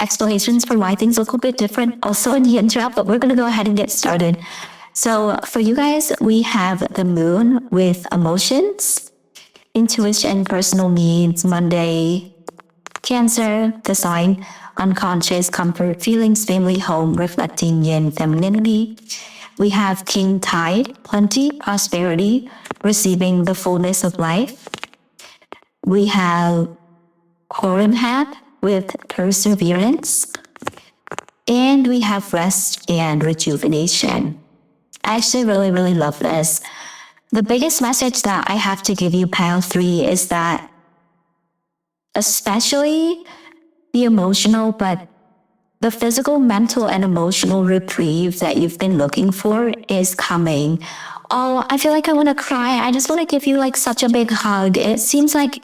explanations for why things look a bit different also in the intro, but we're going to go ahead and get started. So for you guys, we have the moon with emotions, intuition, personal needs, Monday, Cancer, the sign, unconscious, comfort, feelings, family, home, reflecting yin, femininity. We have King Tide, plenty, prosperity, receiving the fullness of life. We have Horim Hat with perseverance. And we have rest and rejuvenation. I actually really love this. The biggest message that I have to give you, Pile 3, is that especially the emotional, but the physical, mental, and emotional reprieve that you've been looking for is coming. Oh, I feel like I want to cry. I just want to give you like such a big hug. It seems like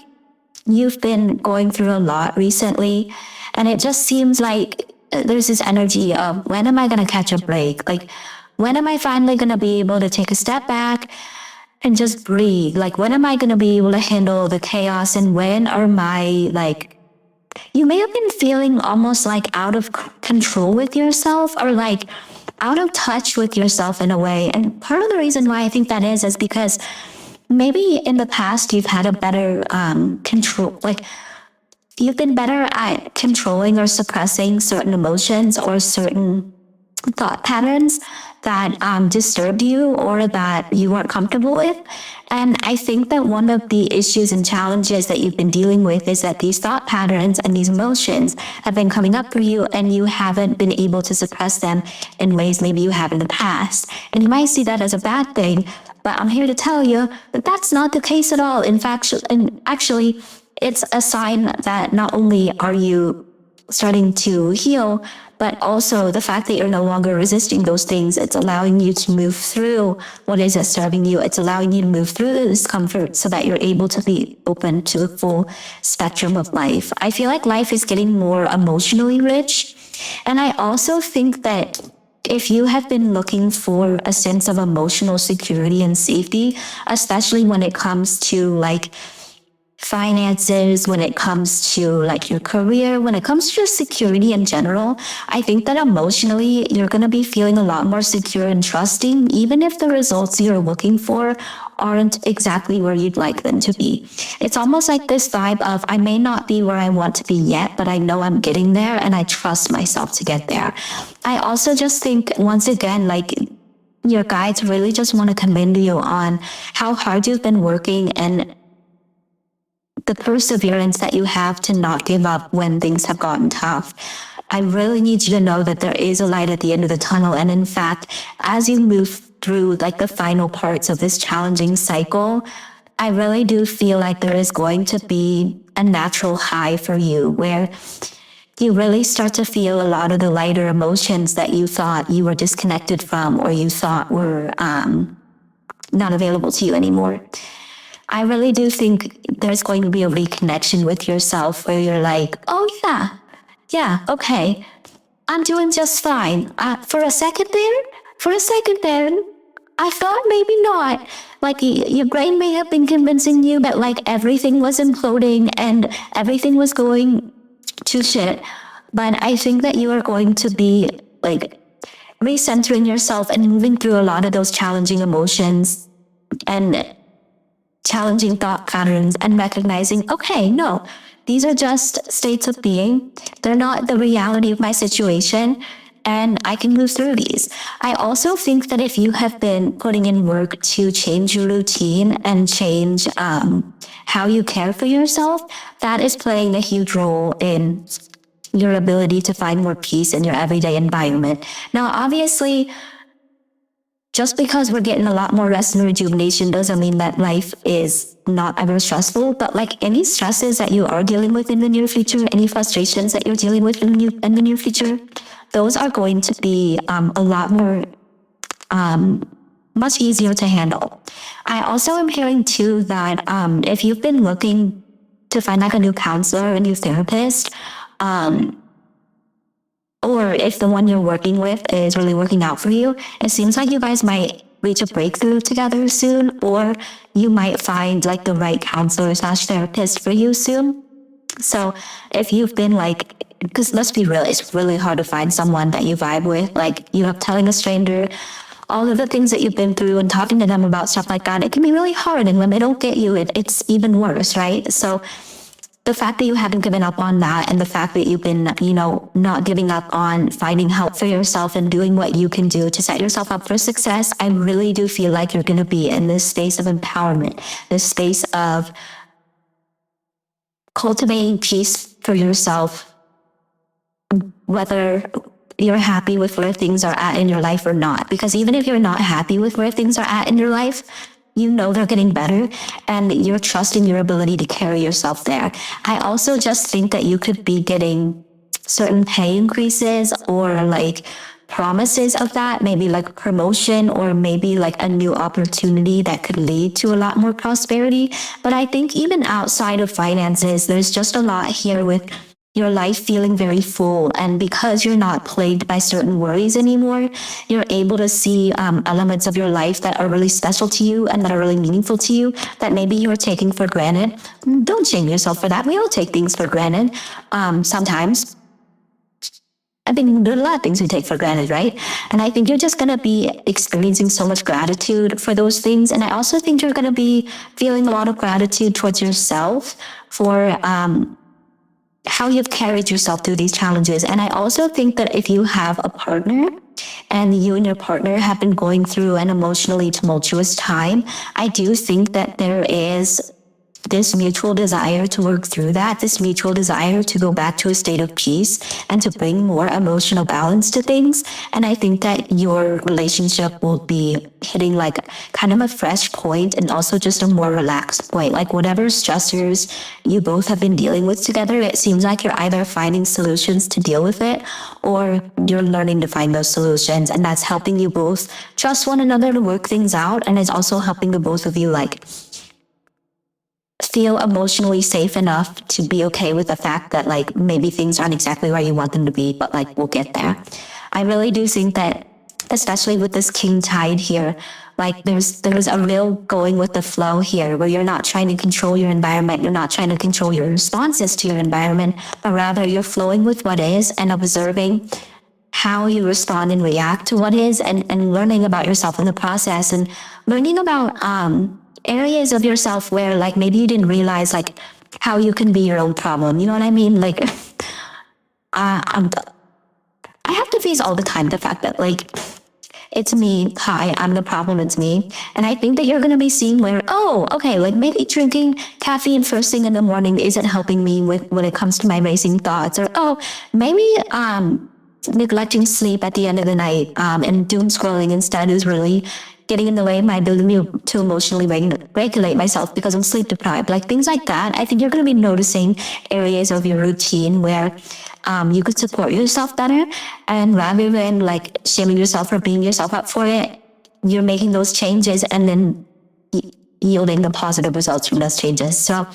you've been going through a lot recently, and it just seems like there's this energy of, when am I going to catch a break? Like, when am I finally going to be able to take a step back and just breathe? Like, when am I going to be able to handle the chaos? And when are my, like, you may have been feeling almost like out of control with yourself, or like out of touch with yourself in a way. And part of the reason why I think that is because maybe in the past you've had a better control, like you've been better at controlling or suppressing certain emotions or certain thought patterns that disturbed you or that you weren't comfortable with. And I think that one of the issues and challenges that you've been dealing with is that these thought patterns and these emotions have been coming up for you, and you haven't been able to suppress them in ways maybe you have in the past. And you might see that as a bad thing, but I'm here to tell you that that's not the case at all. In fact, and actually, it's a sign that not only are you starting to heal, but also the fact that you're no longer resisting those things, it's allowing you to move through what is disturbing you. It's allowing you to move through the discomfort so that you're able to be open to the full spectrum of life. I feel like life is getting more emotionally rich. And I also think that if you have been looking for a sense of emotional security and safety, especially when it comes to like finances, when it comes to like your career, when it comes to just security in general, I think that emotionally you're going to be feeling a lot more secure and trusting, even if the results you're looking for aren't exactly where you'd like them to be. It's almost like this vibe of, I may not be where I want to be yet, but I know I'm getting there and I trust myself to get there. I also just think, once again, like, your guides really just want to commend you on how hard you've been working and the perseverance that you have to not give up when things have gotten tough. I really need you to know that there is a light at the end of the tunnel. And in fact, as you move through like the final parts of this challenging cycle, I really do feel like there is going to be a natural high for you where you really start to feel a lot of the lighter emotions that you thought you were disconnected from, or you thought were not available to you anymore. I really do think there's going to be a reconnection with yourself where you're like, oh yeah, okay, I'm doing just fine. For a second there, I thought maybe not. Like your brain may have been convincing you that like everything was imploding and everything was going to shit. But I think that you are going to be like recentering yourself and moving through a lot of those challenging emotions and challenging thought patterns and recognizing, okay, no, these are just states of being. They're not the reality of my situation, and I can move through these. I also think that if you have been putting in work to change your routine and change how you care for yourself, that is playing a huge role in your ability to find more peace in your everyday environment. Now, obviously, just because we're getting a lot more rest and rejuvenation doesn't mean that life is not ever stressful, but like any stresses that you are dealing with in the near future, any frustrations that you're dealing with in the near future, those are going to be a lot more, much easier to handle. I also am hearing too that if you've been looking to find like a new counselor, a new therapist, or if the one you're working with is really working out for you, it seems like you guys might reach a breakthrough together soon, or you might find like the right counselor / therapist for you soon. So if you've been like, because let's be real, it's really hard to find someone that you vibe with. Like you have telling a stranger all of the things that you've been through and talking to them about stuff like that, it can be really hard. And when they don't get you, it's even worse, right? So the fact that you haven't given up on that and the fact that you've been, not giving up on finding help for yourself and doing what you can do to set yourself up for success, I really do feel like you're going to be in this space of empowerment, this space of cultivating peace for yourself, whether you're happy with where things are at in your life or not. Because even if you're not happy with where things are at in your life, you know they're getting better and you're trusting your ability to carry yourself there. I also just think that you could be getting certain pay increases or like promises of that, maybe like promotion or maybe like a new opportunity that could lead to a lot more prosperity. But I think even outside of finances, there's just a lot here with your life feeling very full. And because you're not plagued by certain worries anymore, you're able to see elements of your life that are really special to you and that are really meaningful to you that maybe you're taking for granted. Don't shame yourself for that. We all take things for granted sometimes. I mean, there are a lot of things we take for granted, right? And I think you're just going to be experiencing so much gratitude for those things. And I also think you're going to be feeling a lot of gratitude towards yourself for how you've carried yourself through these challenges. And I also think that if you have a partner and you and your partner have been going through an emotionally tumultuous time, I do think that there is this mutual desire to work through that, this mutual desire to go back to a state of peace and to bring more emotional balance to things. And I think that your relationship will be hitting like kind of a fresh point and also just a more relaxed point. Like whatever stressors you both have been dealing with together, it seems like you're either finding solutions to deal with it or you're learning to find those solutions. And that's helping you both trust one another to work things out. And it's also helping the both of you like feel emotionally safe enough to be okay with the fact that like maybe things aren't exactly where you want them to be, but like we'll get there. I really do think that, especially with this king tide here, like there's a real going with the flow here where you're not trying to control your environment, you're not trying to control your responses to your environment, but rather you're flowing with what is and observing how you respond and react to what is and learning about yourself in the process and learning about areas of yourself where like maybe you didn't realize like how you can be your own problem. You know what I mean? Like I have to face all the time the fact that like it's me, hi, I'm the problem, it's me. And I think that you're going to be seeing where, oh, okay, like maybe drinking caffeine first thing in the morning isn't helping me with when it comes to my racing thoughts, or oh, maybe neglecting sleep at the end of the night and doom scrolling instead is really getting in the way of my ability to emotionally regulate myself because I'm sleep deprived. Like things like that. I think you're going to be noticing areas of your routine where you could support yourself better. And rather than like shaming yourself for beating yourself up for it, you're making those changes and then yielding the positive results from those changes. So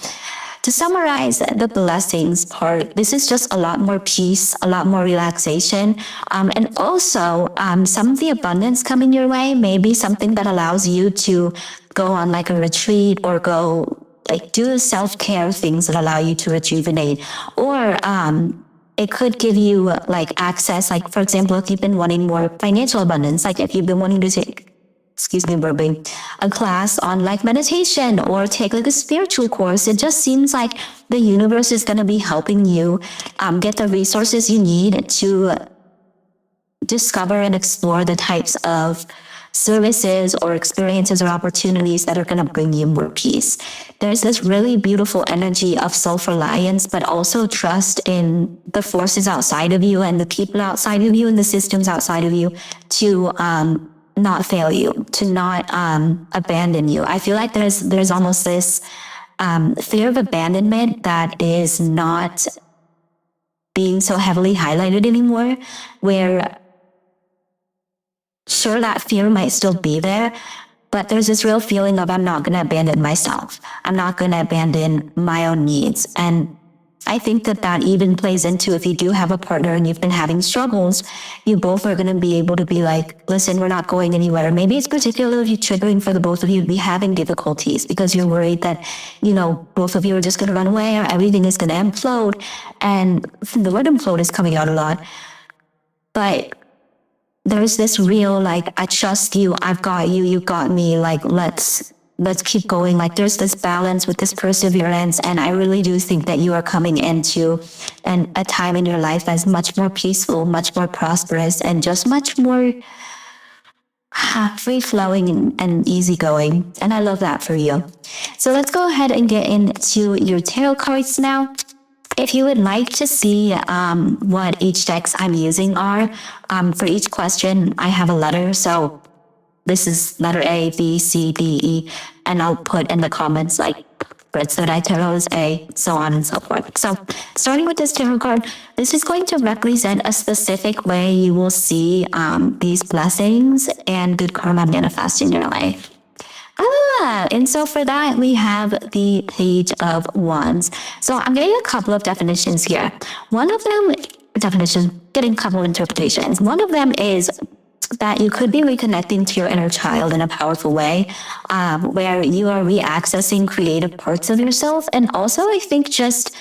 to summarize the blessings part, this is just a lot more peace, a lot more relaxation, and also some of the abundance coming your way may be something that allows you to go on like a retreat or go like do self-care things that allow you to rejuvenate, or it could give you like access, like for example, if you've been wanting more financial abundance, like if you've been wanting to take a class on like meditation or take like a spiritual course, it just seems like the universe is going to be helping you get the resources you need to discover and explore the types of services or experiences or opportunities that are going to bring you more peace. There's this really beautiful energy of self-reliance, but also trust in the forces outside of you and the people outside of you and the systems outside of you to not fail you, to not abandon you. I feel like there's almost this fear of abandonment that is not being so heavily highlighted anymore, where sure, that fear might still be there, but there's this real feeling of I'm not going to abandon myself. I'm not going to abandon my own needs. And I think that that even plays into if you do have a partner and you've been having struggles, you both are going to be able to be like, listen, we're not going anywhere. Maybe it's particularly triggering for the both of you to be having difficulties because you're worried that, both of you are just going to run away or everything is going to implode. And the word implode is coming out a lot. But there's this real, like, I trust you, I've got you, you got me, like, let's keep going. Like, there's this balance with this perseverance, and I really do think that you are coming into a time in your life that's much more peaceful, much more prosperous, and just much more free-flowing and easygoing. And I love that for you. So let's go ahead and get into your tarot cards now. If you would like to see what each decks I'm using are, for each question, I have a letter. So this is letter A, B, C, D, E, and I'll put in the comments like Britsoda Tarot is A, so on and so forth. So starting with this tarot card, this is going to represent a specific way you will see these blessings and good karma manifest in your life. And so for that, we have the Page of Wands. So I'm getting a couple of definitions here. One of them, getting a couple of interpretations. One of them is that you could be reconnecting to your inner child in a powerful way, where you are reaccessing creative parts of yourself. And also, I think just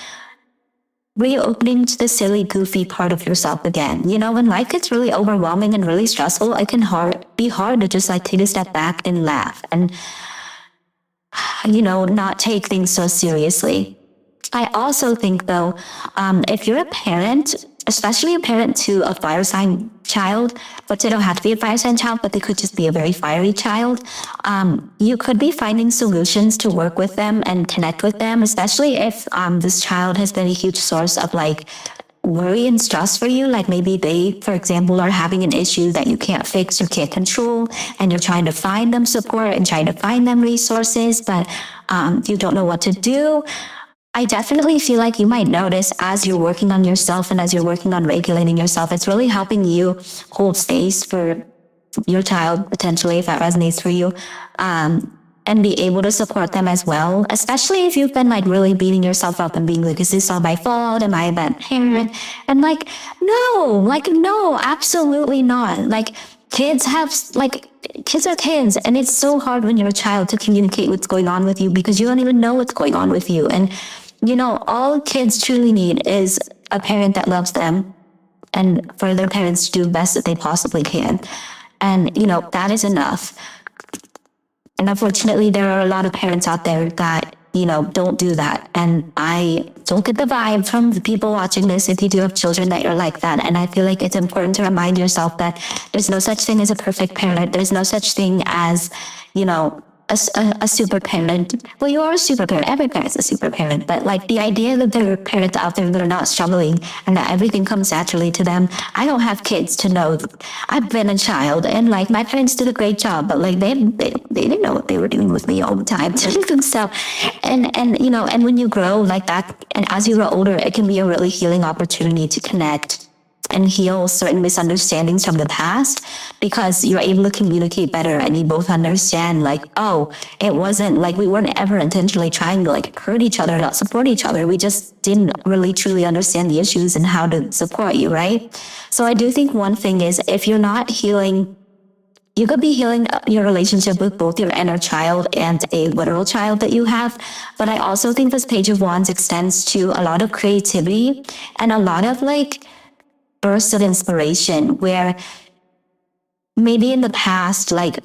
reopening to the silly, goofy part of yourself again. When life gets really overwhelming and really stressful, it can be hard to just like take a step back and laugh and, not take things so seriously. I also think though, if you're a parent, especially a parent to a fire sign child, but they don't have to be a fire sign child, but they could just be a very fiery child, you could be finding solutions to work with them and connect with them, especially if this child has been a huge source of like worry and stress for you. Like maybe they, for example, are having an issue that you can't fix or can't control, and you're trying to find them support and trying to find them resources, but you don't know what to do. I definitely feel like you might notice as you're working on yourself and as you're working on regulating yourself, it's really helping you hold space for your child, potentially, if that resonates for you, and be able to support them as well, especially if you've been like really beating yourself up and being like, is this all my fault? Am I a bad parent? And no, absolutely not. Like kids are kids, and it's so hard when you're a child to communicate what's going on with you because you don't even know what's going on with you. And all kids truly need is a parent that loves them and for their parents to do the best that they possibly can. And, that is enough. And unfortunately, there are a lot of parents out there that, don't do that. And I don't get the vibe from the people watching this if you do have children that you're like that. And I feel like it's important to remind yourself that there's no such thing as a perfect parent. There's no such thing as, a super parent. Well, you are a super parent. Every parent's a super parent. But like the idea that there are parents out there that are not struggling and that everything comes naturally to them. I don't have kids to know. I've been a child, and like my parents did a great job, but like they didn't know what they were doing with me all the time. So, and when you grow like that, and as you grow older, it can be a really healing opportunity to connect and heal certain misunderstandings from the past, because you're able to communicate better and you both understand like, oh, it wasn't like we weren't ever intentionally trying to like hurt each other, not support each other. We just didn't really truly understand the issues and how to support you, right? So I do think one thing is if you're not healing, you could be healing your relationship with both your inner child and a literal child that you have. But I also think this Page of Wands extends to a lot of creativity and a lot of like bursts of inspiration where maybe in the past, like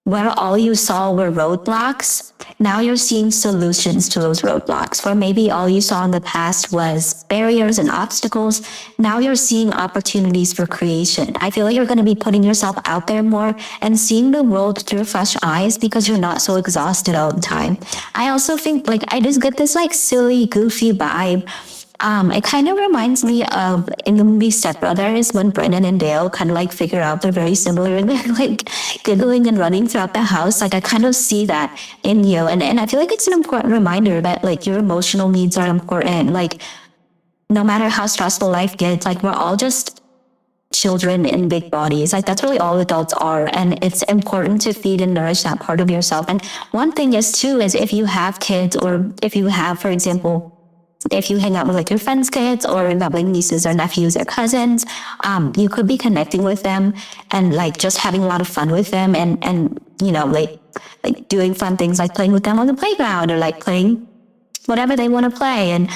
where all you saw were roadblocks, now you're seeing solutions to those roadblocks. Or maybe all you saw in the past was barriers and obstacles. Now you're seeing opportunities for creation. I feel like you're going to be putting yourself out there more and seeing the world through fresh eyes because you're not so exhausted all the time. I also think like I just get this like silly, goofy vibe. It kind of reminds me of in the movie Step Brothers when Brendan and Dale kind of like figure out they're very similar and they're like giggling and running throughout the house. Like I kind of see that in you. And I feel like it's an important reminder that like your emotional needs are important. Like no matter how stressful life gets, like we're all just children in big bodies. Like that's really all adults are. And it's important to feed and nourish that part of yourself. And one thing is too, is if you have kids or if you have, for example, a partner, if you hang out with like your friends' kids or like nieces or nephews or cousins, you could be connecting with them and like just having a lot of fun with them and you know, like doing fun things like playing with them on the playground or like playing whatever they want to play. And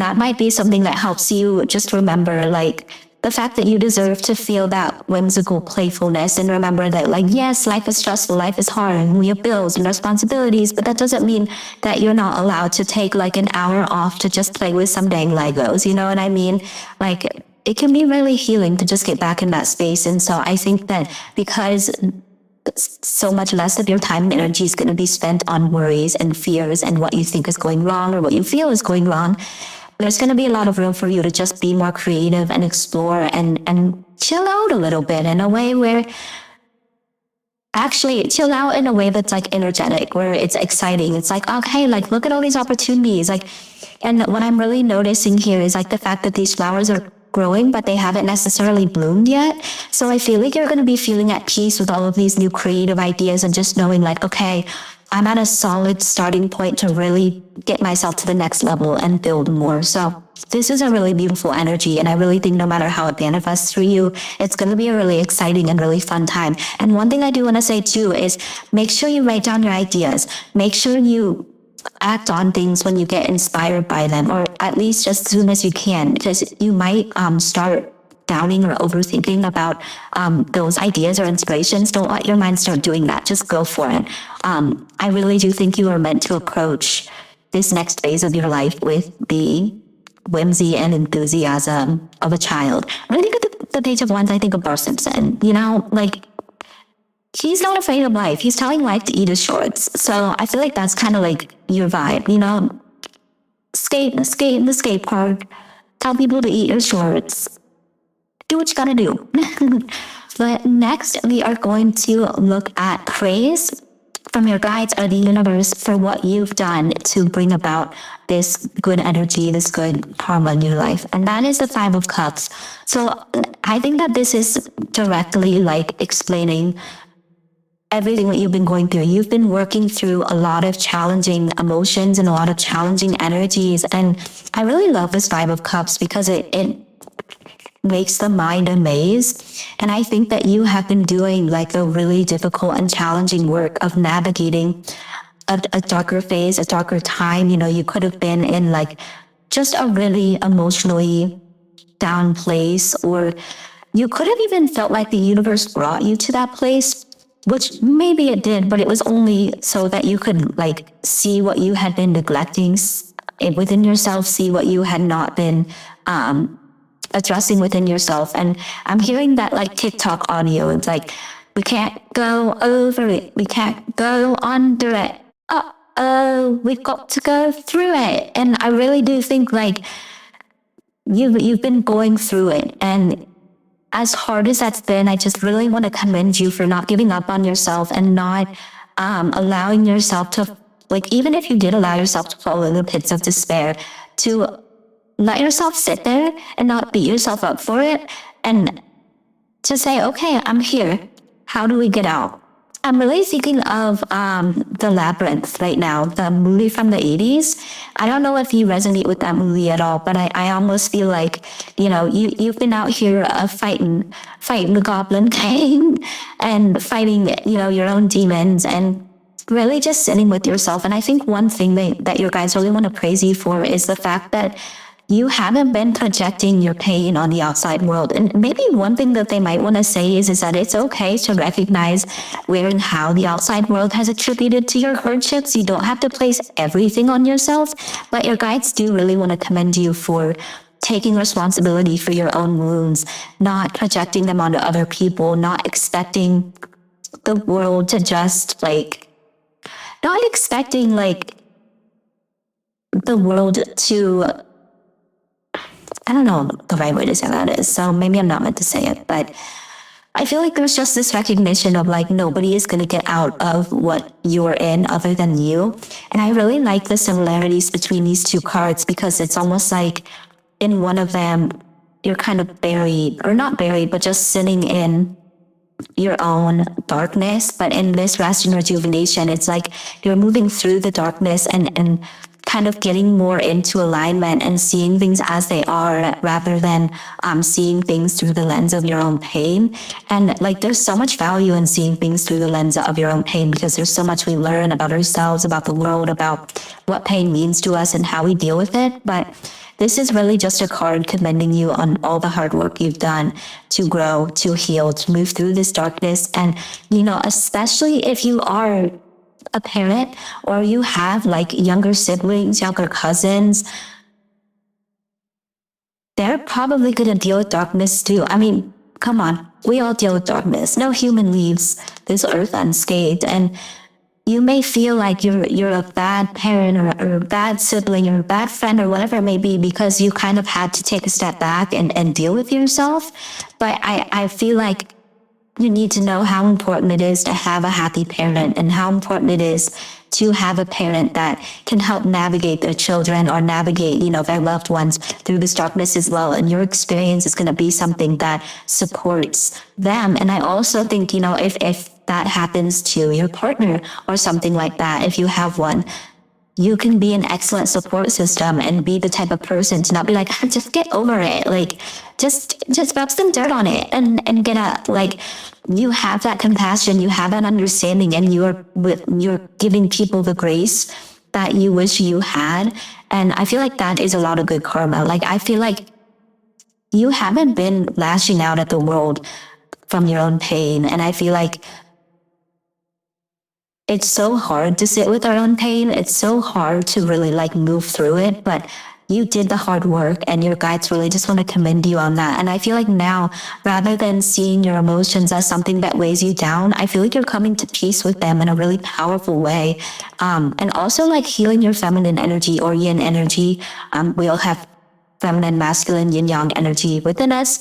that might be something that helps you just remember like the fact that you deserve to feel that whimsical playfulness and remember that like, yes, life is stressful, life is hard, and we have bills and responsibilities, but that doesn't mean that you're not allowed to take like an hour off to just play with some dang Legos. You know what I mean? Like, it can be really healing to just get back in that space. And so I think that because so much less of your time and energy is going to be spent on worries and fears and what you think is going wrong or what you feel is going wrong, there's going to be a lot of room for you to just be more creative and explore and chill out a little bit in a way where actually chill out in a way that's like energetic, where it's exciting. It's like, okay, like look at all these opportunities. Like, and what I'm really noticing here is like the fact that these flowers are growing, but they haven't necessarily bloomed yet. So I feel like you're going to be feeling at peace with all of these new creative ideas and just knowing like, okay, I'm at a solid starting point to really get myself to the next level and build more. So this is a really beautiful energy. And I really think no matter how it manifests for you, it's going to be a really exciting and really fun time. And one thing I do want to say too is make sure you write down your ideas. Make sure you act on things when you get inspired by them, or at least as soon as you can, because you might start doubting or overthinking about those ideas or inspirations. Don't let your mind start doing that. Just go for it. I really do think you are meant to approach this next phase of your life with the whimsy and enthusiasm of a child. When I think of the Page of Wands, I think of Bart Simpson. You know, like, he's not afraid of life. He's telling life to eat his shorts. So I feel like that's kind of like your vibe, you know? Skate in the skate park. Tell people to eat your shorts. Do what you gotta do. But next, we are going to look at praise from your guides or the universe for what you've done to bring about this good energy, this good karma in your life. And that is the Five of Cups. So I think that this is directly like explaining everything that you've been going through. You've been working through a lot of challenging emotions and a lot of challenging energies. And I really love this Five of Cups because it makes the mind a maze. And I think that you have been doing like a really difficult and challenging work of navigating a darker phase, a darker time. You know, you could have been in like just a really emotionally down place, or you could have even felt like the universe brought you to that place, which maybe it did, but it was only so that you could like see what you had been neglecting within yourself, see what you had not been addressing within yourself. And I'm hearing that like TikTok audio. It's like, we can't go over it. We can't go under it. We've got to go through it. And I really do think like you've been going through it. And as hard as that's been, I just really want to commend you for not giving up on yourself and not allowing yourself to, like, even if you did allow yourself to fall in the pits of despair, to let yourself sit there and not beat yourself up for it, and to say, okay, I'm here. How do we get out? I'm really thinking of The Labyrinth right now, the movie from the 80s. I don't know if you resonate with that movie at all, but I almost feel like, you know, you've been out here fighting the Goblin King and fighting, you know, your own demons and really just sitting with yourself. And I think one thing that your guides really want to praise you for is the fact that you haven't been projecting your pain on the outside world. And maybe one thing that they might want to say is that it's okay to recognize where and how the outside world has attributed to your hardships. You don't have to place everything on yourself, but your guides do really want to commend you for taking responsibility for your own wounds, not projecting them onto other people, not expecting the world to just not expecting the world to, I don't know the right way to say that is, so maybe I'm not meant to say it, but I feel like there's just this recognition of nobody is going to get out of what you're in other than you. And I really like the similarities between these two cards, because it's almost like in one of them, you're kind of buried, or not buried, but just sitting in your own darkness. But in this rest and rejuvenation, it's like you're moving through the darkness and kind of getting more into alignment and seeing things as they are rather than seeing things through the lens of your own pain. And like, there's so much value in seeing things through the lens of your own pain, because there's so much we learn about ourselves, about the world, about what pain means to us and how we deal with it. But this is really just a card commending you on all the hard work you've done to grow, to heal, to move through this darkness. And, you know, especially if you are a parent or you have like younger siblings, younger cousins, they're probably going to deal with darkness too. I mean, come on, we all deal with darkness. No human leaves this earth unscathed. And you may feel like you're a bad parent or a bad sibling or a bad friend or whatever it may be, because you kind of had to take a step back and deal with yourself. But I feel like you need to know how important it is to have a happy parent, and how important it is to have a parent that can help navigate their children or navigate, you know, their loved ones through this darkness as well. And your experience is going to be something that supports them. And I also think, you know, if that happens to your partner or something like that, if you have one, you can be an excellent support system and be the type of person to not be like, just get over it. Like, just rub some dirt on it and get up. Like, you have that compassion, you have that understanding, and you're giving people the grace that you wish you had. And I feel like that is a lot of good karma. Like, I feel like you haven't been lashing out at the world from your own pain. And I feel like it's so hard to sit with our own pain. It's so hard to really like move through it, but you did the hard work, and your guides really just want to commend you on that. And I feel like now, rather than seeing your emotions as something that weighs you down, I feel like you're coming to peace with them in a really powerful way. And also like healing your feminine energy or yin energy. We all have feminine, masculine, yin yang energy within us.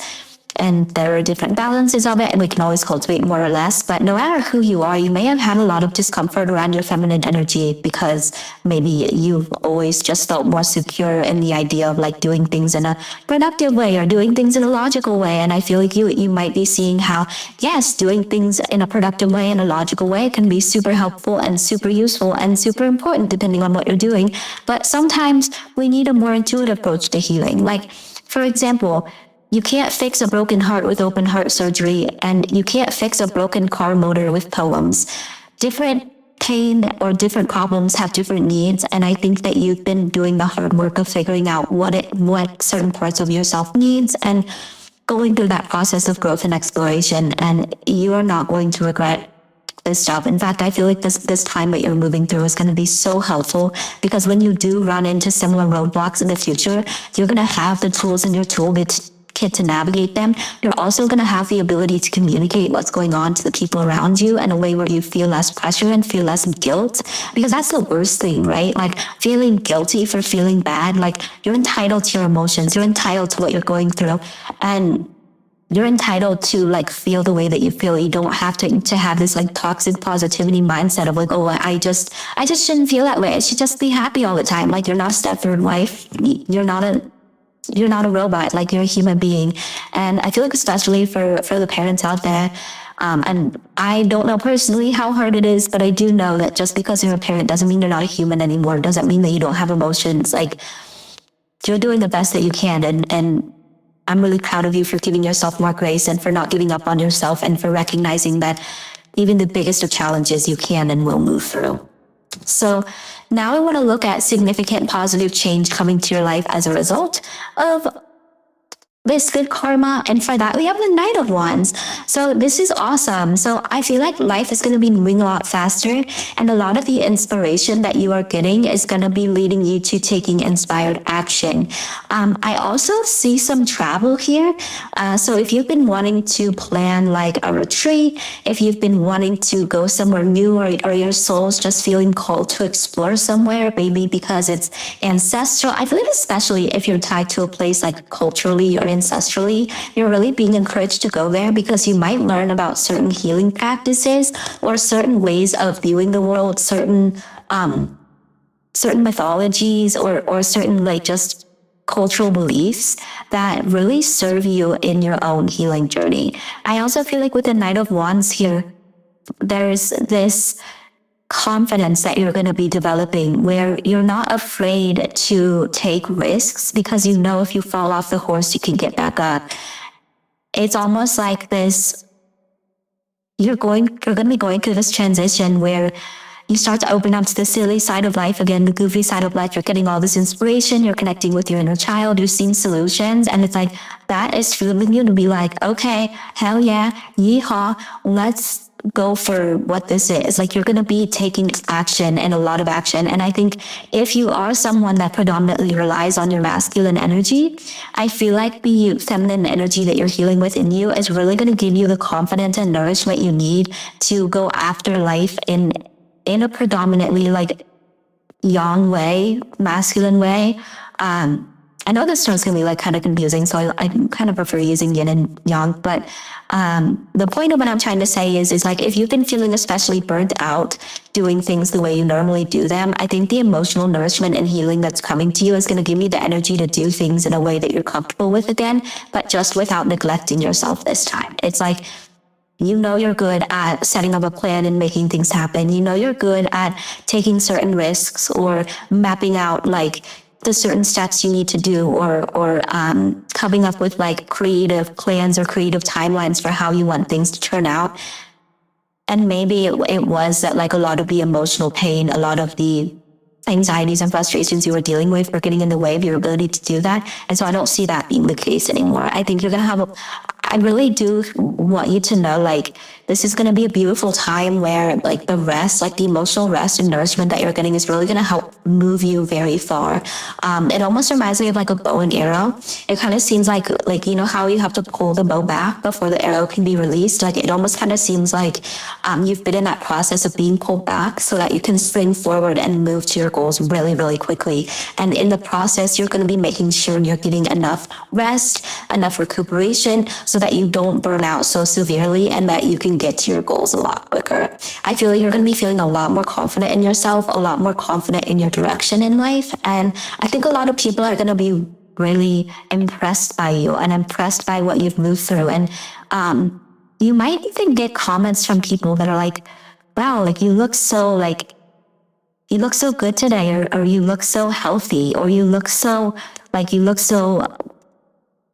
And there are different balances of it, and we can always cultivate more or less. But no matter who you are, you may have had a lot of discomfort around your feminine energy, because maybe you've always just felt more secure in the idea of like doing things in a productive way or doing things in a logical way. And I feel like you might be seeing how, yes, doing things in a productive way, in a logical way, can be super helpful and super useful and super important depending on what you're doing. But sometimes we need a more intuitive approach to healing. Like, for example, you can't fix a broken heart with open heart surgery, and you can't fix a broken car motor with poems. Different pain or different problems have different needs, and I think that you've been doing the hard work of figuring out what certain parts of yourself needs, and going through that process of growth and exploration, and you are not going to regret this stuff. In fact, I feel like this time that you're moving through is going to be so helpful, because when you do run into similar roadblocks in the future, you're going to have the tools in your toolkit to navigate them. You're also going to have the ability to communicate what's going on to the people around you in a way where you feel less pressure and feel less guilt, because that's the worst thing, right? Like, feeling guilty for feeling bad. Like, you're entitled to your emotions, you're entitled to what you're going through, and you're entitled to like feel the way that you feel. You don't have to have this like toxic positivity mindset of like, oh, I just shouldn't feel that way. I should just be happy all the time. Like, you're not a Stepford wife. You're not a robot. Like, you're a human being. And I feel like, especially for the parents out there, and I don't know personally how hard it is, but I do know that just because you're a parent doesn't mean you're not a human anymore. It doesn't mean that you don't have emotions. Like, you're doing the best that you can, and I'm really proud of you for giving yourself more grace, and for not giving up on yourself, and for recognizing that even the biggest of challenges you can and will move through. So now I want to look at significant positive change coming to your life as a result of this good karma. And for that, we have the Knight of Wands. So this is awesome. So I feel like life is going to be moving a lot faster, and a lot of the inspiration that you are getting is going to be leading you to taking inspired action. I also see some travel here. So if you've been wanting to plan like a retreat, if you've been wanting to go somewhere new, or your soul's just feeling called to explore somewhere, maybe because it's ancestral. I feel like, especially if you're tied to a place like culturally or ancestrally, you're really being encouraged to go there, because you might learn about certain healing practices or certain ways of viewing the world, certain mythologies or certain like just cultural beliefs that really serve you in your own healing journey. I also feel like with the Knight of Wands here, there's this confidence that you're going to be developing, where you're not afraid to take risks because you know if you fall off the horse, you can get back up. It's almost like this, you're going to be going through this transition where you start to open up to the silly side of life again, the goofy side of life. You're getting all this inspiration. You're connecting with your inner child. You're seeing solutions. And it's like, that is fueling you to be like, okay, hell yeah, yeehaw, let's go for what this is. Like, you're going to be taking action, and a lot of action. And I think if you are someone that predominantly relies on your masculine energy, I feel like the feminine energy that you're healing within you is really going to give you the confidence and nourishment you need to go after life in a predominantly like yang way, masculine way. I know this term's gonna be like kind of confusing, so I kind of prefer using yin and yang, but the point of what I'm trying to say is like, if you've been feeling especially burnt out doing things the way you normally do them, I think the emotional nourishment and healing that's coming to you is going to give you the energy to do things in a way that you're comfortable with again, but just without neglecting yourself this time. It's like, you know you're good at setting up a plan and making things happen. You know you're good at taking certain risks or mapping out like the certain steps you need to do, or coming up with like creative plans or creative timelines for how you want things to turn out. And maybe it was that like a lot of the emotional pain, a lot of the anxieties and frustrations you were dealing with were getting in the way of your ability to do that. And so I don't see that being the case anymore. I think you're going to have I really do want you to know, like, this is going to be a beautiful time where like the rest, like the emotional rest and nourishment that you're getting is really going to help move you very far. It almost reminds me of like a bow and arrow. It kind of seems like, you know how you have to pull the bow back before the arrow can be released? Like, it almost kind of seems like you've been in that process of being pulled back so that you can spring forward and move to your goals really, really quickly. And in the process, you're going to be making sure you're getting enough rest, enough recuperation, so that you don't burn out so severely and that you can get to your goals a lot quicker. I feel like you're going to be feeling a lot more confident in yourself, a lot more confident in your direction in life. And I think a lot of people are going to be really impressed by you and impressed by what you've moved through. And you might even get comments from people that are like, wow, like you look so good today, or you look so healthy, or you look so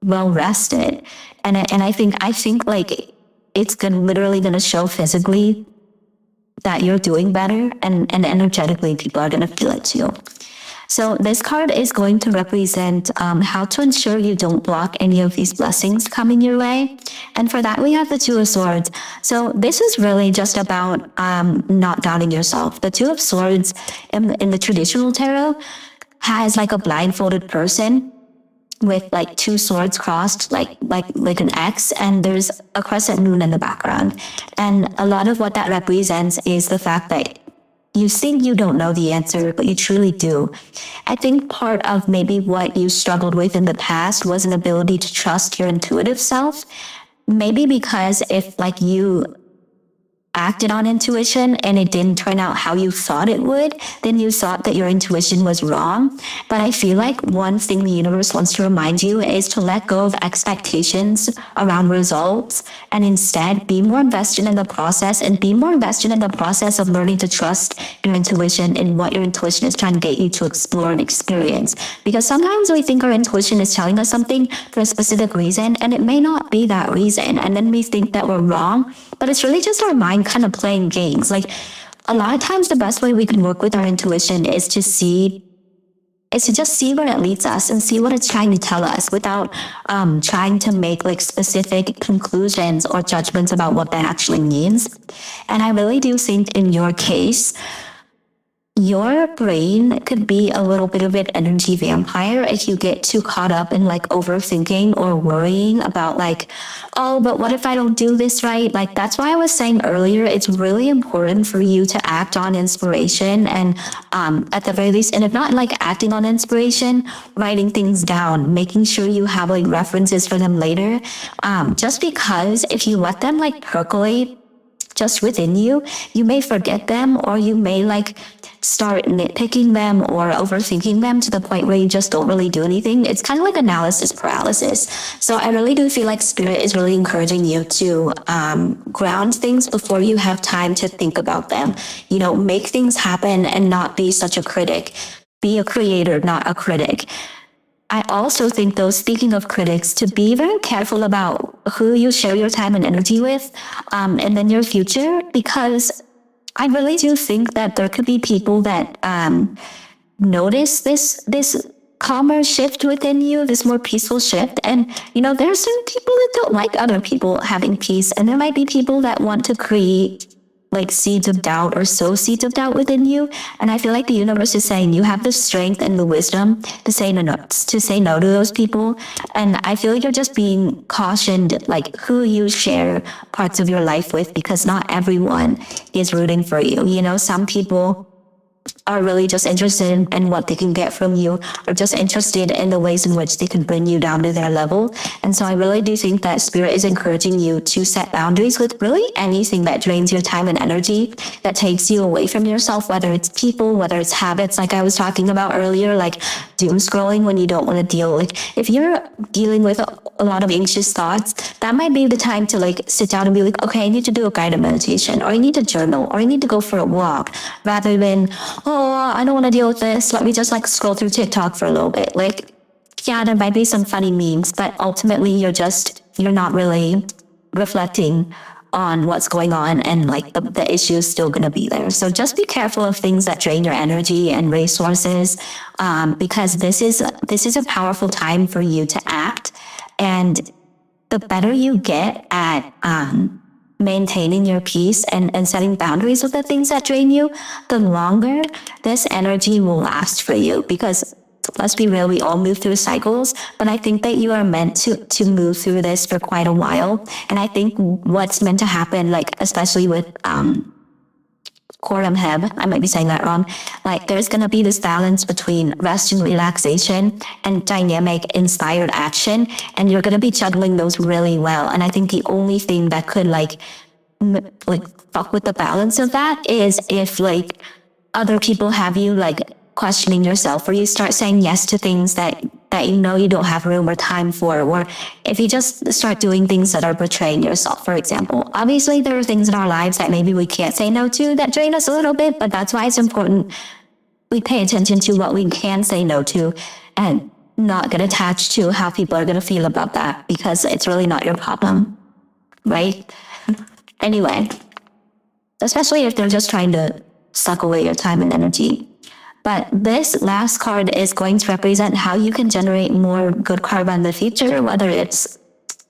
well rested. And I think like it's literally gonna show physically that you're doing better, and energetically people are gonna feel it too. So this card is going to represent how to ensure you don't block any of these blessings coming your way. And for that, we have the Two of Swords. So this is really just about not doubting yourself. The Two of Swords in the traditional tarot has like a blindfolded person with like two swords crossed, like an X, and there's a crescent moon in the background. And a lot of what that represents is the fact that you think you don't know the answer, but you truly do. I think part of maybe what you struggled with in the past was an ability to trust your intuitive self. Maybe because if like you acted on intuition and it didn't turn out how you thought it would, then you thought that your intuition was wrong. But I feel like one thing the universe wants to remind you is to let go of expectations around results and instead be more invested in the process, and be more invested in the process of learning to trust your intuition and what your intuition is trying to get you to explore and experience. Because sometimes we think our intuition is telling us something for a specific reason, and it may not be that reason. And then we think that we're wrong, but it's really just our mind kind of playing games. Like, a lot of times the best way we can work with our intuition is to just see where it leads us and see what it's trying to tell us without trying to make like specific conclusions or judgments about what that actually means. And I really do think in your case, your brain could be a little bit of an energy vampire if you get too caught up in like overthinking or worrying about like, oh, but what if I don't do this right? Like, that's why I was saying earlier, it's really important for you to act on inspiration, and at the very least, and if not like acting on inspiration, writing things down, making sure you have like references for them later. Just because if you let them like percolate just within you, you may forget them, or you may like start nitpicking them or overthinking them to the point where you just don't really do anything. It's kind of like analysis paralysis. So I really do feel like spirit is really encouraging you to ground things before you have time to think about them. You know, make things happen and not be such a critic. Be a creator, not a critic. I also think, though, speaking of critics, to be very careful about who you share your time and energy with, and then your future, because I really do think that there could be people that notice this calmer shift within you, this more peaceful shift. And, you know, there are certain people that don't like other people having peace, and there might be people that want to create like seeds of doubt or sow seeds of doubt within you. And I feel like the universe is saying you have the strength and the wisdom to say no to those people. And I feel like you're just being cautioned, like who you share parts of your life with, because not everyone is rooting for you. You know, some people are really just interested in what they can get from you, or just interested in the ways in which they can bring you down to their level. And so I really do think that spirit is encouraging you to set boundaries with really anything that drains your time and energy, that takes you away from yourself, whether it's people, whether it's habits, like I was talking about earlier, like doom scrolling when you don't want to deal. Like if you're dealing with a lot of anxious thoughts, that might be the time to like sit down and be like, okay, I need to do a guided meditation, or I need to journal, or I need to go for a walk, rather than, oh, I don't want to deal with this, let me just like scroll through TikTok for a little bit. Like, yeah, there might be some funny memes, but ultimately you're not really reflecting on what's going on, and like the issue is still going to be there. So just be careful of things that drain your energy and resources, because this is a powerful time for you to act. And the better you get at maintaining your peace and setting boundaries with the things that drain you, the longer this energy will last for you. Because let's be real, we all move through cycles, but I think that you are meant to move through this for quite a while. And I think what's meant to happen, like especially with Quorum Heb, I might be saying that wrong, like there's going to be this balance between rest and relaxation and dynamic inspired action, and you're going to be juggling those really well. And I think the only thing that could like fuck with the balance of that is if like other people have you like questioning yourself, or you start saying yes to things that you know you don't have room or time for, or if you just start doing things that are betraying yourself. For example, obviously there are things in our lives that maybe we can't say no to that drain us a little bit, but that's why it's important we pay attention to what we can say no to and not get attached to how people are going to feel about that, because it's really not your problem, right? Anyway, especially if they're just trying to suck away your time and energy. But this last card is going to represent how you can generate more good karma in the future, whether it's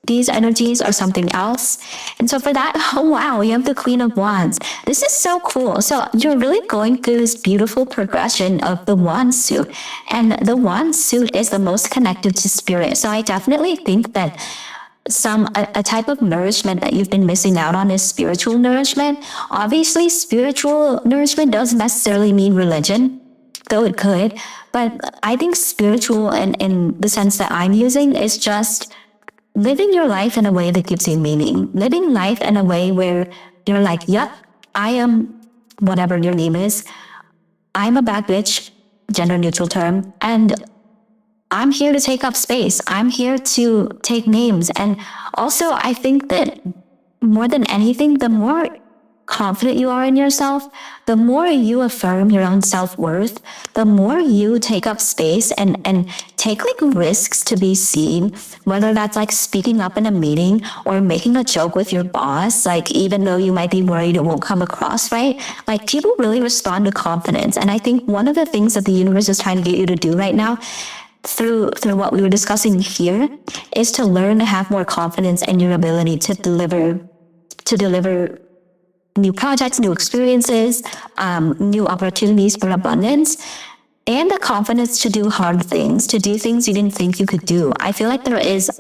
these energies or something else. And so for that, oh wow, you have the Queen of Wands. This is so cool. So you're really going through this beautiful progression of the Wand suit. And the Wand suit is the most connected to spirit. So I definitely think that a type of nourishment that you've been missing out on is spiritual nourishment. Obviously, spiritual nourishment doesn't necessarily mean religion, though it could. But I think spiritual, in the sense that I'm using, is just living your life in a way that gives you meaning. Living life in a way where you're like, yep, I am whatever your name is. I'm a bad bitch, gender neutral term, and I'm here to take up space. I'm here to take names. And also, I think that more than anything, the more confident you are in yourself, the more you affirm your own self-worth, the more you take up space and take like risks to be seen, whether that's like speaking up in a meeting or making a joke with your boss, like even though you might be worried it won't come across right, like people really respond to confidence. And I think one of the things that the universe is trying to get you to do right now, through what we were discussing here, is to learn to have more confidence in your ability to deliver new projects, new experiences, new opportunities for abundance, and the confidence to do hard things, to do things you didn't think you could do. I feel like there is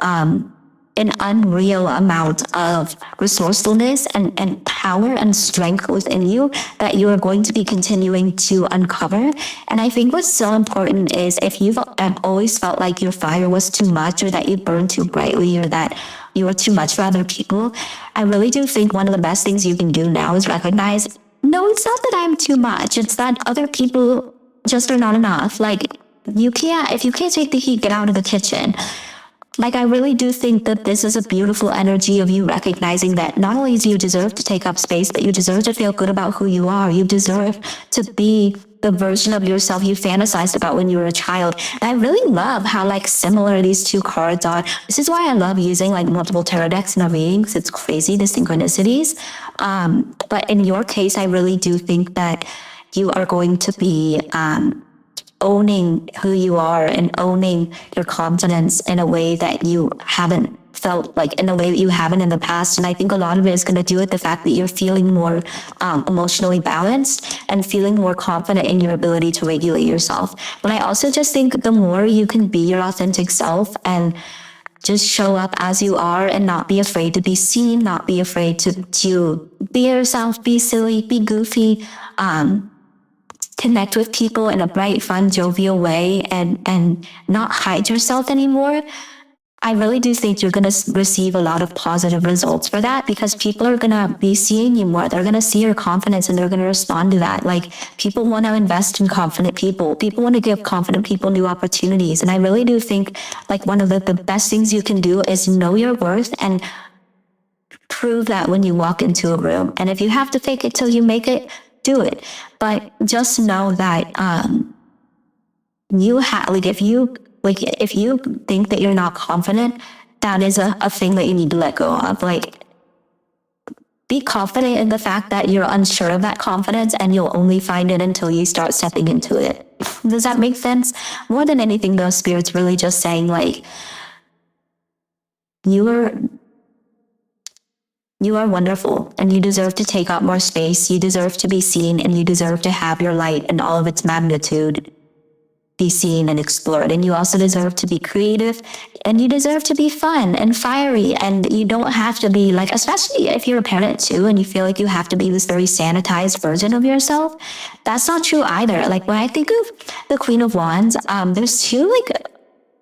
an unreal amount of resourcefulness and power and strength within you that you are going to be continuing to uncover. And I think what's so important is if you've always felt like your fire was too much, or that you burned too brightly, or that you are too much for other people, I really do think one of the best things you can do now is recognize, no, it's not that I'm too much. It's that other people just are not enough. Like, if you can't take the heat, get out of the kitchen. Like, I really do think that this is a beautiful energy of you recognizing that not only do you deserve to take up space, but you deserve to feel good about who you are. You deserve to be the version of yourself you fantasized about when you were a child. And I really love how like similar these two cards are. This is why I love using like multiple tarot decks in a reading, because it's crazy, the synchronicities. But in your case, I really do think that you are going to be owning who you are and owning your confidence in a way that you haven't felt, like in a way that you haven't in the past. And I think a lot of it is going to do with the fact that you're feeling more emotionally balanced and feeling more confident in your ability to regulate yourself. But I also just think the more you can be your authentic self and just show up as you are and not be afraid to be seen, not be afraid to be yourself, be silly, be goofy, connect with people in a bright, fun, jovial way, and not hide yourself anymore, I really do think you're going to receive a lot of positive results for that, because people are going to be seeing you more. They're going to see your confidence and they're going to respond to that. Like, people want to invest in confident people. People want to give confident people new opportunities. And I really do think like one of the best things you can do is know your worth and prove that when you walk into a room. And if you have to fake it till you make it, do it. But just know that if you think that you're not confident, that is a thing that you need to let go of. Like, be confident in the fact that you're unsure of that confidence, and you'll only find it until you start stepping into it. Does that make sense? More than anything, though, Spirit's really just saying like, you are wonderful, and you deserve to take up more space. You deserve to be seen, and you deserve to have your light and all of its magnitude be seen and explored. And you also deserve to be creative, and you deserve to be fun and fiery. And you don't have to be like, especially if you're a parent too, and you feel like you have to be this very sanitized version of yourself. That's not true either. Like, when I think of the Queen of Wands, there's two like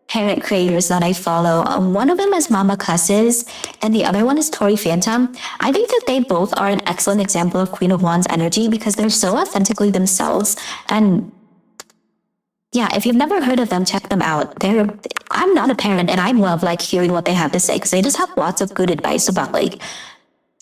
parent creators that I follow. One of them is Mama Cusses, and the other one is Tori Phantom. I think that they both are an excellent example of Queen of Wands energy, because they're so authentically themselves. And yeah, if you've never heard of them, check them out. I'm not a parent, and I love like hearing what they have to say, because they just have lots of good advice about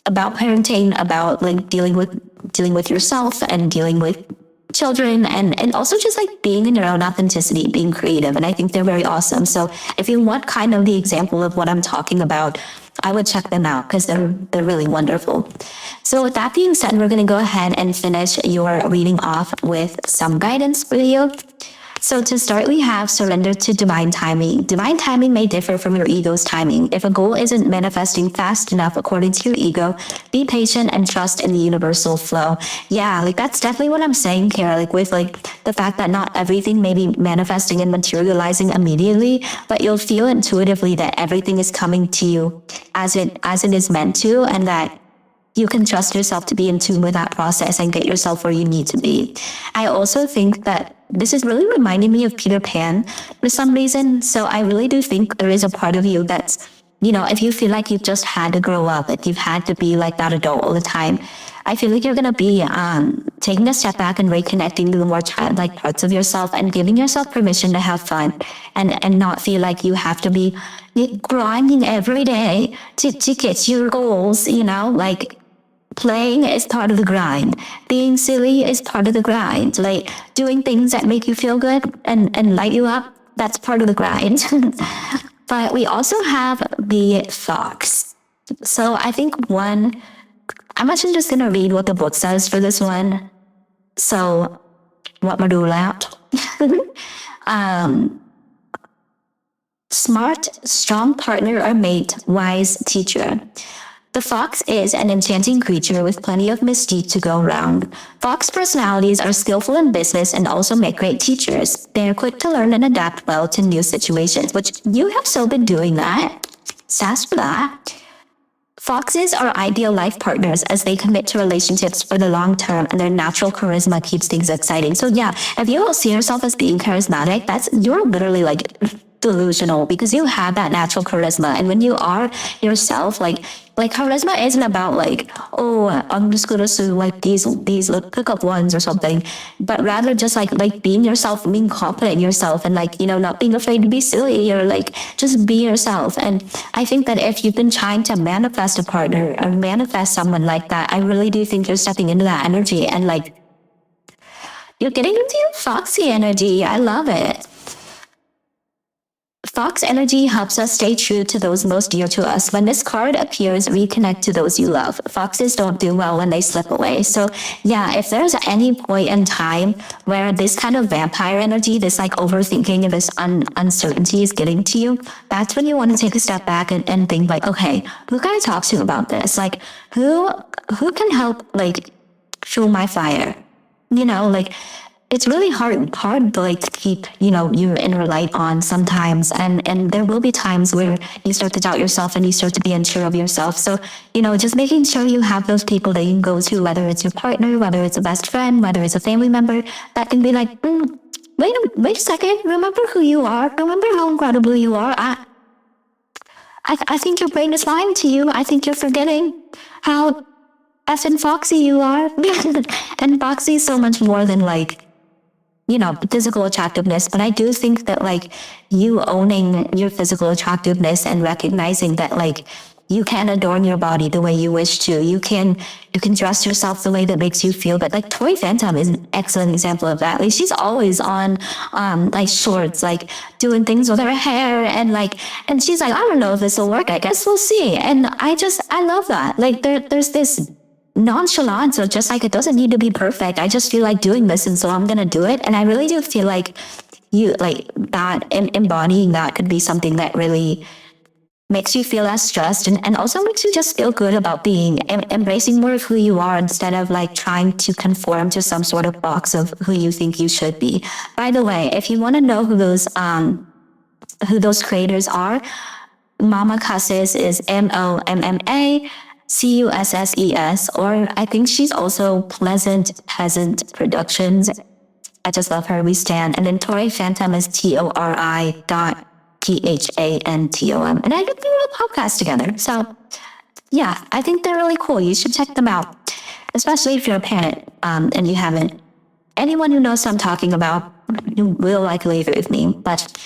parenting, about like dealing with yourself and dealing with children, and also just like being in your own authenticity, being creative. And I think they're very awesome. So if you want kind of the example of what I'm talking about, I would check them out, because they're really wonderful. So with that being said, we're going to go ahead and finish your reading off with some guidance for you. So to start, we have surrender to divine timing. Divine timing may differ from your ego's timing. If a goal isn't manifesting fast enough according to your ego, be patient and trust in the universal flow. Yeah, like that's definitely what I'm saying here, like with like the fact that not everything may be manifesting and materializing immediately, but you'll feel intuitively that everything is coming to you as it is meant to, and that you can trust yourself to be in tune with that process and get yourself where you need to be. I also think that this is really reminding me of Peter Pan for some reason. So I really do think there is a part of you that's, if you feel like you've just had to grow up, like you've had to be like that adult all the time, I feel like you're going to be taking a step back and reconnecting to the more childlike parts of yourself, and giving yourself permission to have fun and not feel like you have to be grinding every day to get your goals, like playing is part of the grind. Being silly is part of the grind. Like doing things that make you feel good and light you up, that's part of the grind. But we also have the fox. So I think I'm actually just going to read what the book says for this one. So what my do out. Smart, strong partner or mate, wise teacher. The fox is an enchanting creature with plenty of mystique to go around. Fox personalities are skillful in business and also make great teachers. They are quick to learn and adapt well to new situations, which you have so been doing that. says for that. Foxes are ideal life partners as they commit to relationships for the long term and their natural charisma keeps things exciting. So yeah, if you don't see yourself as being charismatic, you're literally like delusional because you have that natural charisma. And when you are yourself, like charisma isn't about like, oh, I'm just gonna do like these pickup ones or something, but rather just like being yourself, being confident in yourself, and like, you know, not being afraid to be silly or like just be yourself. And I think that if you've been trying to manifest a partner or manifest someone like that, I really do think you're stepping into that energy and like you're getting into your foxy energy. I love it. Fox energy helps us stay true to those most dear to us. When this card appears, reconnect to those you love. Foxes don't do well when they slip away. So yeah, if there's any point in time where this kind of vampire energy, this like overthinking and this uncertainty is getting to you, that's when you want to take a step back and think like, okay, who can I talk to about this? Like who can help like fuel my fire? You know, like it's really hard to like keep, you know, your inner light on sometimes. And there will be times where you start to doubt yourself and you start to be unsure of yourself. So, you know, just making sure you have those people that you can go to, whether it's your partner, whether it's a best friend, whether it's a family member, that can be like, wait a second, remember who you are. Remember how incredible you are. I think your brain is lying to you. I think you're forgetting how effing foxy you are. And foxy is so much more than like, you know, physical attractiveness. But I do think that like you owning your physical attractiveness and recognizing that like you can adorn your body the way you wish to. You can dress yourself the way that makes you feel good. Like Tori Phantom is an excellent example of that. Like she's always on like shorts, like doing things with her hair and she's like, I don't know if this will work. I guess we'll see. And I love that. Like there's this nonchalance of just like, it doesn't need to be perfect. I just feel like doing this and so I'm gonna do it. And I really do feel like you like that embodying that could be something that really makes you feel less stressed and also makes you just feel good about being embracing more of who you are instead of like trying to conform to some sort of box of who you think you should be. By the way, if you want to know who those creators are, Mama Cusses is MOMMA CUSSES, or I think she's also Pleasant Peasant Productions. I just love her. We stand. And then Tori Phantom is TORI.PHANTOM. And I did do a podcast together. So yeah, I think they're really cool. You should check them out, especially if you're a parent and you haven't. Anyone who knows what I'm talking about will likely agree with me. But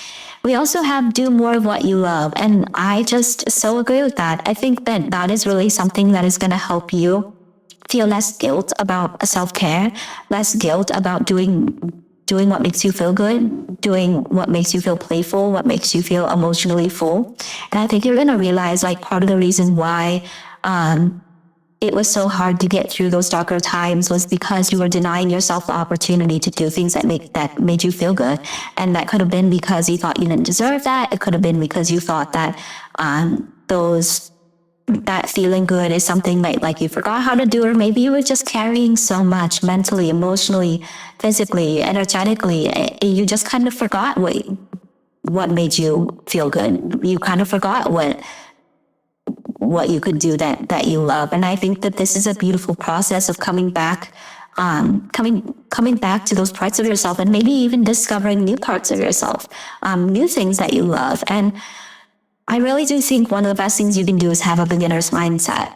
we also have do more of what you love. And I just so agree with that. I think that that is really something that is going to help you feel less guilt about self-care, less guilt about doing what makes you feel good, doing what makes you feel playful, what makes you feel emotionally full. And I think you're going to realize like part of the reason why it was so hard to get through those darker times was because you were denying yourself the opportunity to do things that made you feel good. And that could have been because you thought you didn't deserve that. It could have been because you thought that that feeling good is something that like you forgot how to do, or maybe you were just carrying so much mentally, emotionally, physically, energetically. You just kind of forgot what made you feel good. You kind of forgot what you could do that you love. And I think that this is a beautiful process of coming back to those parts of yourself and maybe even discovering new parts of yourself, new things that you love. And I really do think one of the best things you can do is have a beginner's mindset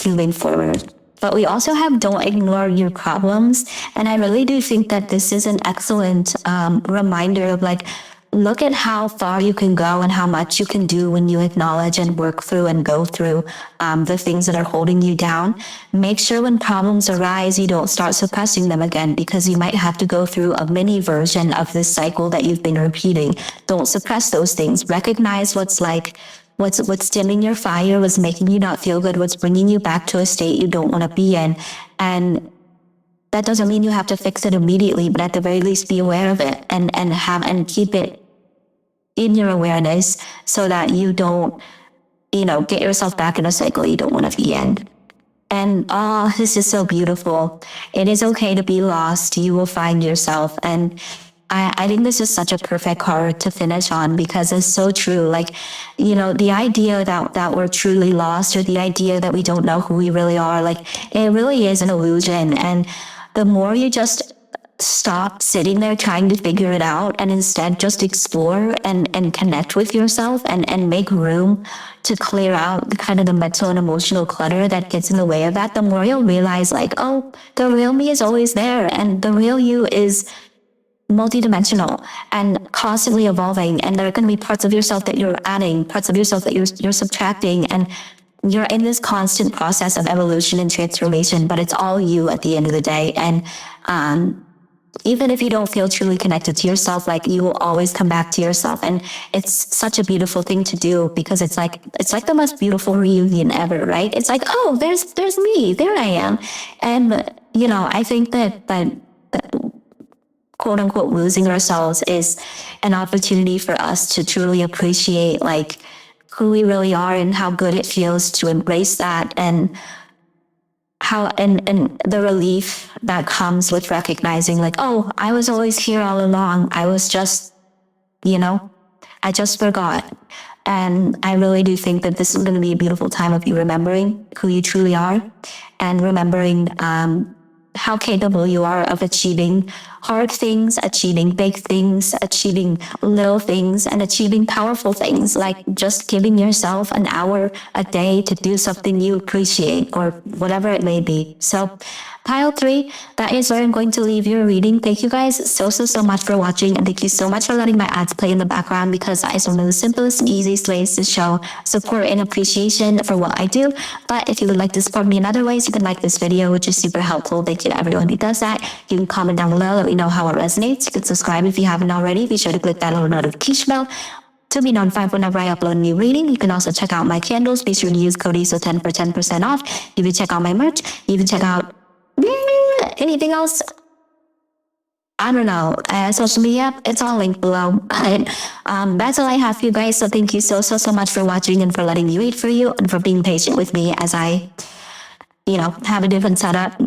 moving forward. But we also have don't ignore your problems. And I really do think that this is an excellent reminder of like, look at how far you can go and how much you can do when you acknowledge and work through and go through the things that are holding you down. Make sure when problems arise, you don't start suppressing them again, because you might have to go through a mini version of this cycle that you've been repeating. Don't suppress those things. Recognize what's dimming your fire, what's making you not feel good, what's bringing you back to a state you don't want to be in. And that doesn't mean you have to fix it immediately, but at the very least be aware of it and keep it in your awareness so that you don't, get yourself back in a cycle you don't want to be in. And this is so beautiful. It is okay to be lost. You will find yourself. And I think this is such a perfect card to finish on because it's so true. Like, you know, the idea that we're truly lost, or the idea that we don't know who we really are, like, it really is an illusion. And the more you just stop sitting there trying to figure it out and instead just explore and connect with yourself and make room to clear out the kind of the mental and emotional clutter that gets in the way of that, the more you'll realize, like, oh, the real me is always there, and the real you is multidimensional and constantly evolving, and there are going to be parts of yourself that you're adding, parts of yourself that you're subtracting, and you're in this constant process of evolution and transformation, but it's all you at the end of the day. And even if you don't feel truly connected to yourself, like, you will always come back to yourself. And it's such a beautiful thing to do, because it's like the most beautiful reunion ever, right? It's like, oh, there's me, there I am. And, you know, I think that quote unquote losing ourselves is an opportunity for us to truly appreciate, like, who we really are and how good it feels to embrace that, and how and the relief that comes with recognizing, like, oh, I was always here all along. I was just, you know, I just forgot. And I really do think that this is going to be a beautiful time of you remembering who you truly are, and remembering how capable you are of achieving hard things, achieving big things, achieving little things, and achieving powerful things, like just giving yourself an hour a day to do something you appreciate, or whatever it may be. So pile 3, that is where I'm going to leave your reading. Thank you guys so much for watching, and thank you so much for letting my ads play in the background, because that is one of the simplest and easiest ways to show support and appreciation for what I do. But if you would like to support me in other ways, you can like this video, which is super helpful. Thank you to everyone who does that. You can comment down below, let me know how it resonates. You can subscribe if you haven't already. Be sure to click that little notification bell to be notified whenever I upload a new reading. You can also check out my candles. Be sure to use code ESO10 for 10% off. You can check out my merch. You can check out anything else, I don't know, social media, it's all linked below. But that's all I have for you guys. So thank you so much for watching, and for letting me read for you, and for being patient with me as I, you know, have a different setup.